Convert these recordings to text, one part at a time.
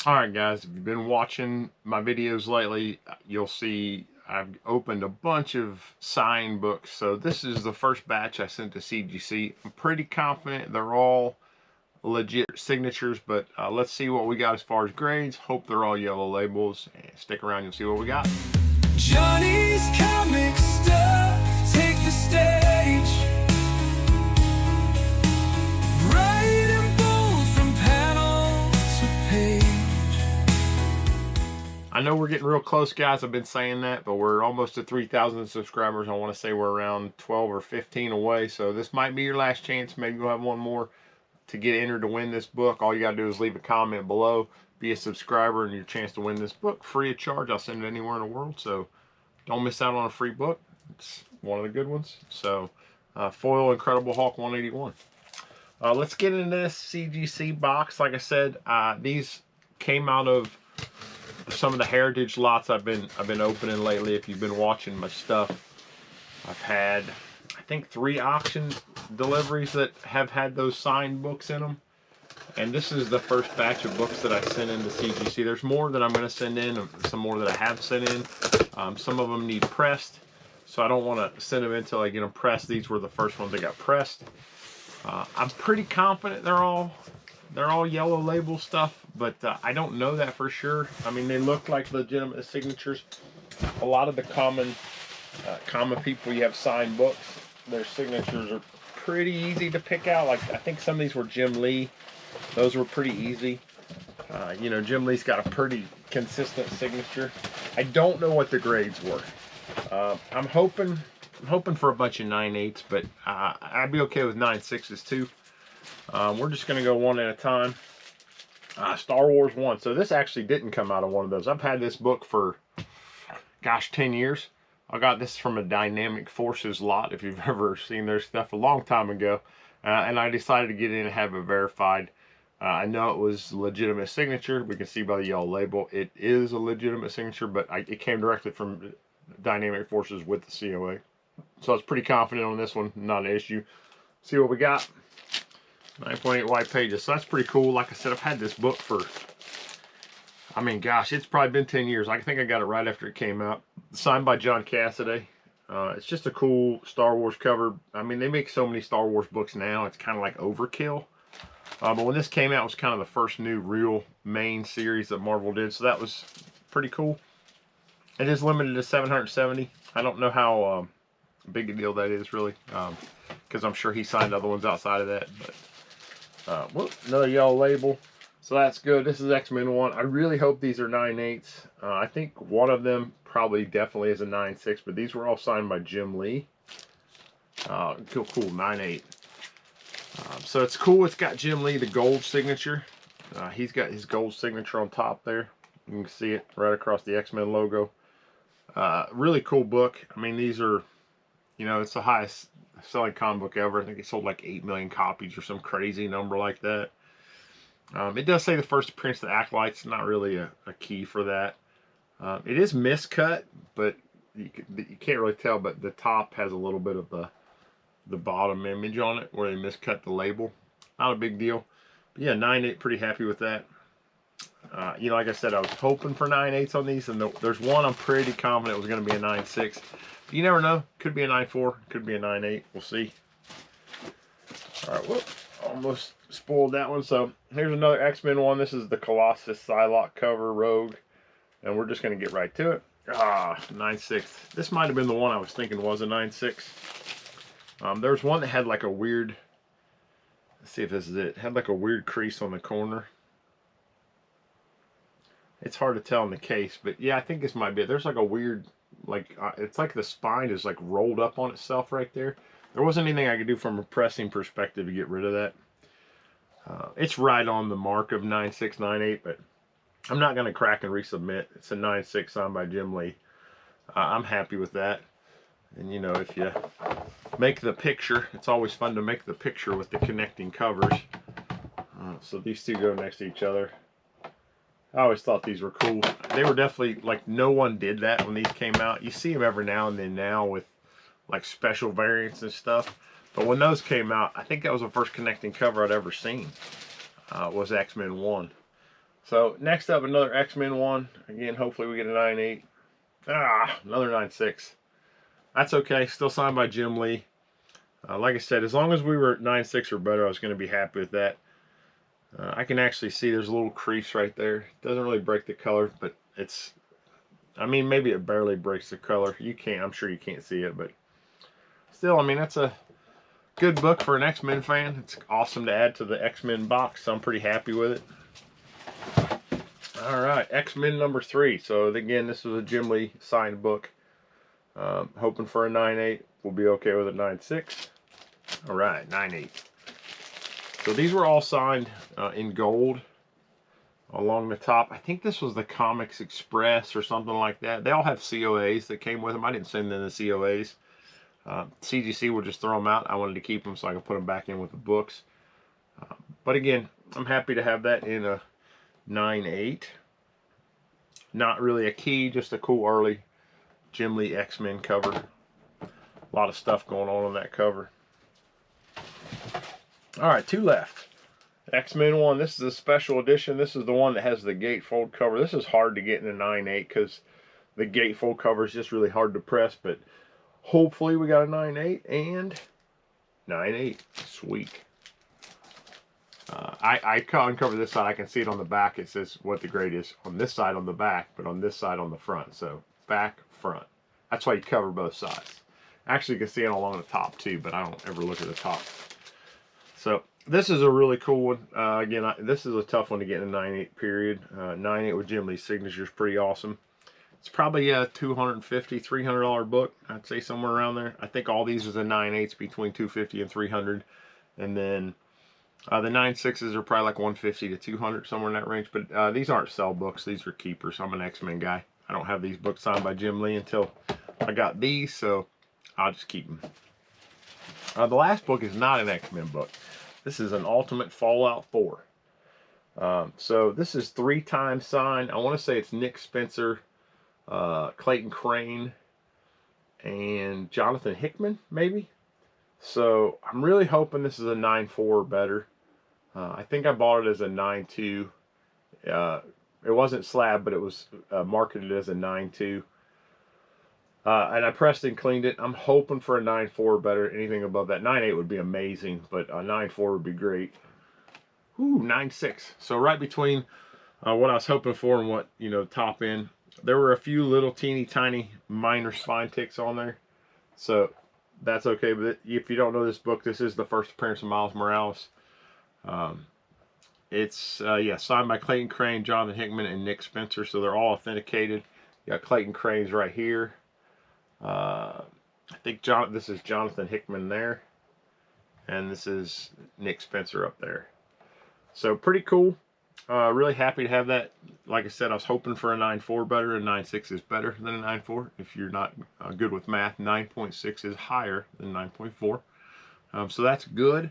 Alright guys, if you've been watching my videos lately, you'll see I've opened a bunch of signed books. So this is the first batch I sent to CGC. I'm pretty confident they're all legit signatures, but let's see what we got as far as grades. Hope they're all yellow labels. And stick around, you'll see what we got. Johnny's comic stuff, take the stage. Bright and bold from panel to page. I know we're getting real close, guys. I've been saying that, but we're almost at 3,000 subscribers. I want to say we're around 12 or 15 away, so this might be your last chance. Maybe we'll have one more to get entered to win this book. All you got to do is leave a comment below, be a subscriber, and your chance to win this book free of charge. I'll send it anywhere in the world, so don't miss out on a free book. It's one of the good ones. So, Foil Incredible Hulk 181. Let's get into this CGC box. Like I said, these came out of some of the heritage lots I've been opening lately. If you've been watching my stuff, I've had, I think, 3 auction deliveries that have had those signed books in them, and this is the first batch of books that I sent into CGC. There's more that I'm going to send in, some more that I have sent in. Some of them need pressed, so I don't want to send them until I get them pressed. These were the first ones that got pressed. I'm pretty confident they're all yellow label stuff, but I don't know that for sure. I mean, they look like legitimate signatures. A lot of the common people you have signed books, their signatures are pretty easy to pick out. Like, I think some of these were Jim Lee. Those were pretty easy. You know, Jim Lee's got a pretty consistent signature. I don't know what the grades were. I'm hoping for a bunch of 9.8s, but I'd be okay with 9.6s too. We're just going to go one at a time. Star Wars 1. So this actually didn't come out of one of those. I've had this book for, gosh, 10 years. I got this from a Dynamic Forces lot, if you've ever seen their stuff, a long time ago. And I decided to get in and have it verified. I know it was legitimate signature. We can see by the yellow label it is a legitimate signature, but it came directly from Dynamic Forces with the COA. So I was pretty confident on this one, not an issue. See what we got. 9.8 white pages. So that's pretty cool. Like I said, I've had this book for, I mean, gosh, it's probably been 10 years. I think I got it right after it came out. Signed by John Cassaday. It's just a cool Star Wars cover. I mean, they make so many Star Wars books now, it's kind of like overkill. But when this came out, it was kind of the first new real main series that Marvel did. So that was pretty cool. It is limited to 770. I don't know how big a deal that is, really. Because I'm sure he signed other ones outside of that. But whoop, another yellow label. So that's good. This is X-Men 1. I really hope these are 9.8s. I think one of them probably definitely is a 9.6, but these were all signed by Jim Lee. Cool, 9.8. So it's cool. It's got Jim Lee, the gold signature. He's got his gold signature on top there. You can see it right across the X-Men logo. Really cool book. I mean, these are, you know, it's the highest selling comic book ever. I think it sold like 8 million copies or some crazy number like that. It does say the first appearance of the Acolytes. Not really a key for that. It is miscut, but you can't really tell. But the top has a little bit of the bottom image on it where they miscut the label. Not a big deal. But yeah, 9.8, pretty happy with that. You know, like I said, I was hoping for 9.8s on these, and there's one I'm pretty confident was going to be a 9.6. But you never know. Could be a 9.4, could be a 9.8. We'll see. All right, whoop, almost spoiled that one. So here's another X-Men one. This is the Colossus Psylocke cover, Rogue, and we're just going to get right to it. 9.6. This might have been the one I was thinking was a 9.6. There's one that had like a weird, let's see if this is it, had like a weird crease on the corner. It's hard to tell in the case, but yeah, I think this might be it. There's like a weird, like, it's like the spine is like rolled up on itself right there. There wasn't anything I could do from a pressing perspective to get rid of that. It's right on the mark of 9.6, 9.8, but I'm not going to crack and resubmit. It's a 9.6 signed by Jim Lee. I'm happy with that. And, you know, if you make the picture, it's always fun to make the picture with the connecting covers. So these two go next to each other. I always thought these were cool. They were definitely, like, no one did that when these came out. You see them every now and then now with, like, special variants and stuff. But when those came out, I think that was the first connecting cover I'd ever seen. Was X-Men 1. So next up, another X-Men one. Again, hopefully we get a 9.8. Another 9.6. That's okay. Still signed by Jim Lee. Like I said, as long as we were at 9.6 or better, I was going to be happy with that. I can actually see there's a little crease right there. Doesn't really break the color, but it's, I mean, maybe it barely breaks the color. You can't, I'm sure you can't see it, but still, I mean, that's a good book for an X-Men fan. It's awesome to add to the X-Men box, so I'm pretty happy with it. All right, X-Men number 3. So again, this was a Jim Lee signed book. Hoping for a 9.8. We'll be okay with a 9.6. All right, 9.8. So these were all signed in gold along the top. I think this was the Comics Express or something like that. They all have COAs that came with them. I didn't send them the COAs. CGC will just throw them out. I wanted to keep them so I could put them back in with the books. But again, I'm happy to have that in a 9.8. Not really a key, just a cool early Jim Lee X-Men cover. A lot of stuff going on that cover. All right, 2 left. X-Men 1. This is a special edition. This is the one that has the gatefold cover. This is hard to get in a 9.8 because the gatefold cover is just really hard to press. But hopefully we got a 9.8 and 9.8. Sweet. I uncover this side. I can see it on the back. It says what the grade is on this side on the back, but on this side on the front. So back, front. That's why you cover both sides. Actually, you can see it along the top too, but I don't ever look at the top. So this is a really cool one. Again, this is a tough one to get in a 9.8 period. 9.8 with Jim Lee's signature is pretty awesome. It's probably a $250, $300 book. I'd say somewhere around there. I think all these are the 9.8s between $250 and $300, and then the 9.6s are probably like $150 to $200, somewhere in that range. But these aren't sell books; these are keepers. I'm an X-Men guy. I don't have these books signed by Jim Lee until I got these, so I'll just keep them. The last book is not an X-Men book. This is an Ultimate Fallout 4. So this is 3 times signed. I want to say it's Nick Spencer, Clayton Crane, and Jonathan Hickman, maybe. So I'm really hoping this is a 9.4 or better. I think I bought it as a 9.2. It wasn't slab, but it was marketed as a 9.2. And I pressed and cleaned it. I'm hoping for a 9.4 or better. Anything above that. 9.8 would be amazing, but a 9.4 would be great. Ooh, 9.6. So right between what I was hoping for and what, top end. There were a few little teeny tiny minor spine ticks on there. So that's okay. But if you don't know this book, this is the first appearance of Miles Morales. It's signed by Clayton Crane, Jonathan Hickman, and Nick Spencer. So they're all authenticated. You got Clayton Crane's right here. I think this is Jonathan Hickman there, and this is Nick Spencer up there. So pretty cool. Really happy to have that. Like I said, I was hoping for a 9.4 better, and 9.6 is better than a 9.4. If you're not good with math, 9.6 is higher than 9.4. So that's good.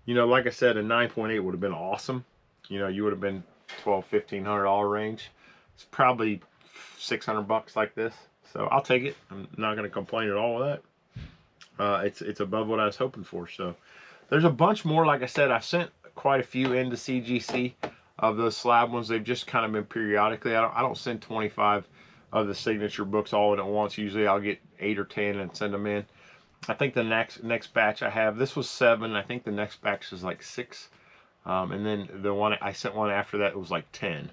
Like I said, a 9.8 would have been awesome. You would have been $1,200-$1,500 range. It's probably $600 like this. So I'll take it. I'm not going to complain at all with that. It's above what I was hoping for. So there's a bunch more. Like I said, I've sent quite a few into CGC of those slab ones. They've just kind of been periodically. I don't send 25 of the signature books all in at once. Usually I'll get 8 or 10 and send them in. I think the next batch I have, this was 7. I think the next batch is like 6. And then the one I sent one after that was like 10.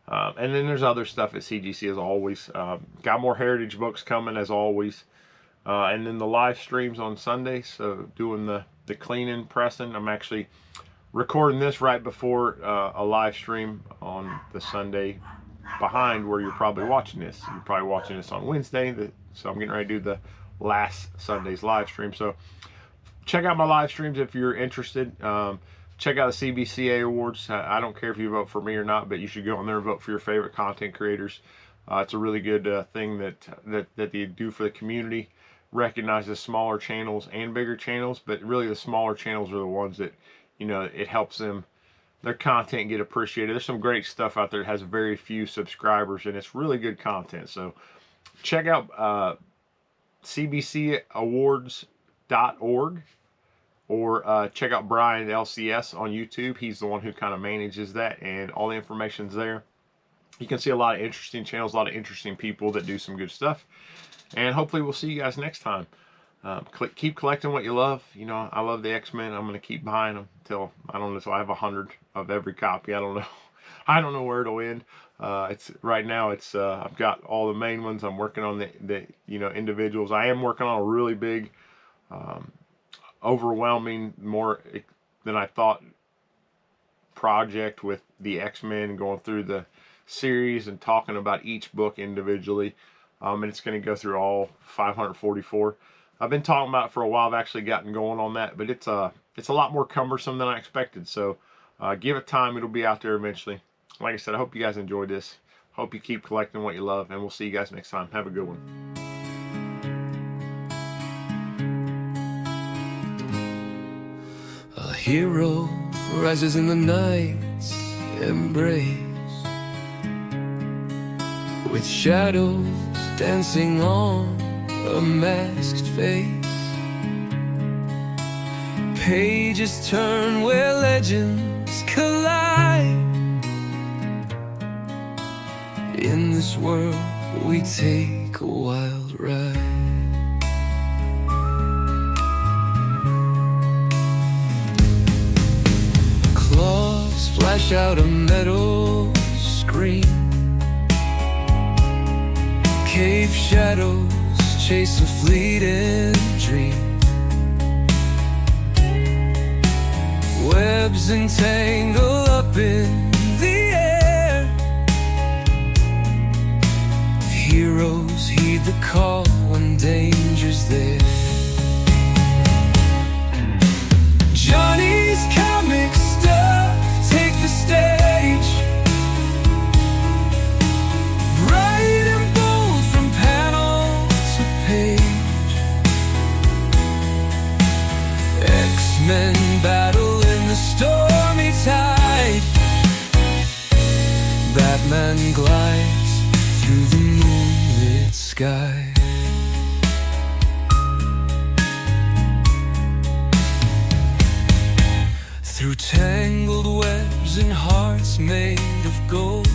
And then there's other stuff at CGC as always. Got more heritage books coming as always. And then the live streams on Sunday. So doing the cleaning, pressing. I'm actually recording this right before a live stream on the Sunday behind where you're probably watching this. You're probably watching this on Wednesday. So I'm getting ready to do the last Sunday's live stream. So check out my live streams if you're interested. Check out the CBCA awards. I don't care if you vote for me or not, but you should go on there and vote for your favorite content creators. It's a really good thing that they do for the community. Recognizes smaller channels and bigger channels, but really the smaller channels are the ones that, it helps them, their content get appreciated. There's some great stuff out there that has very few subscribers, and it's really good content. So check out cbcawards.org or check out Brian LCS on YouTube. He's the one who kind of manages that, and all the information's there. You can see a lot of interesting channels, a lot of interesting people that do some good stuff. And hopefully we'll see you guys next time. Keep collecting what you love. You know, I love the X-Men. I'm going to keep buying them till, I don't know, so I have 100 of every copy. I don't know. I don't know where it'll end. It's right now. It's I've got all the main ones. I'm working on the you know, individuals. I am working on a really big, overwhelming, more than I thought project with the X-Men, going through the series and talking about each book individually. And it's going to go through all 544. I've been talking about it for a while. I've actually gotten going on that, but it's a lot more cumbersome than I expected. So give it time. It'll be out there eventually. Like I said, I hope you guys enjoyed this. Hope you keep collecting what you love, and we'll see you guys next time. Have a good one. A hero rises in the night's embrace, with shadows dancing on a masked face. Pages turn where legends collide. In this world we take a wild ride. Claws flash out a metal screen. Cave shadows chase a fleeting dream. Webs entangle up in the air. Heroes heed the call when danger's there. Johnny's comic stuff take the stage. Bright and bold from panel to page. X-Men battle in the stormy tide. Batman glides through the moonlit sky. Through tangled webs and hearts made of gold,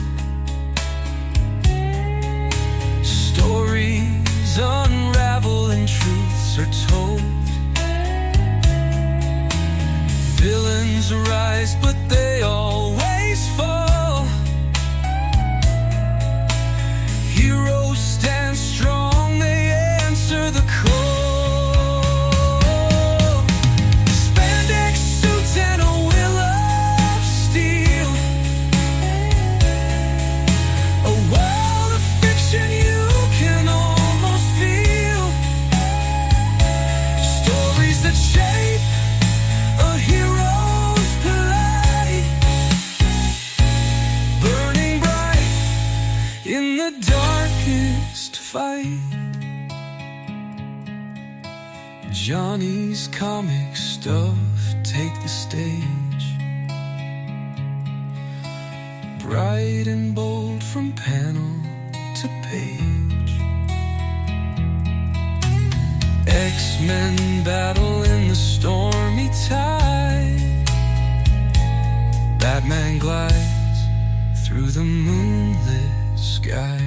stories unravel and truths are told. Villains rise, but they always fall. Heroes stand strong, they answer the call. Spandex suits and a will of steel. A world of fiction you can almost feel. Stories that shape a hero's plight, burning bright in the darkest fight. Johnny's comic stuff take the stage. Bright and bold from panel to page. X-Men battle in the stormy tide. Batman glides through the moonlit sky.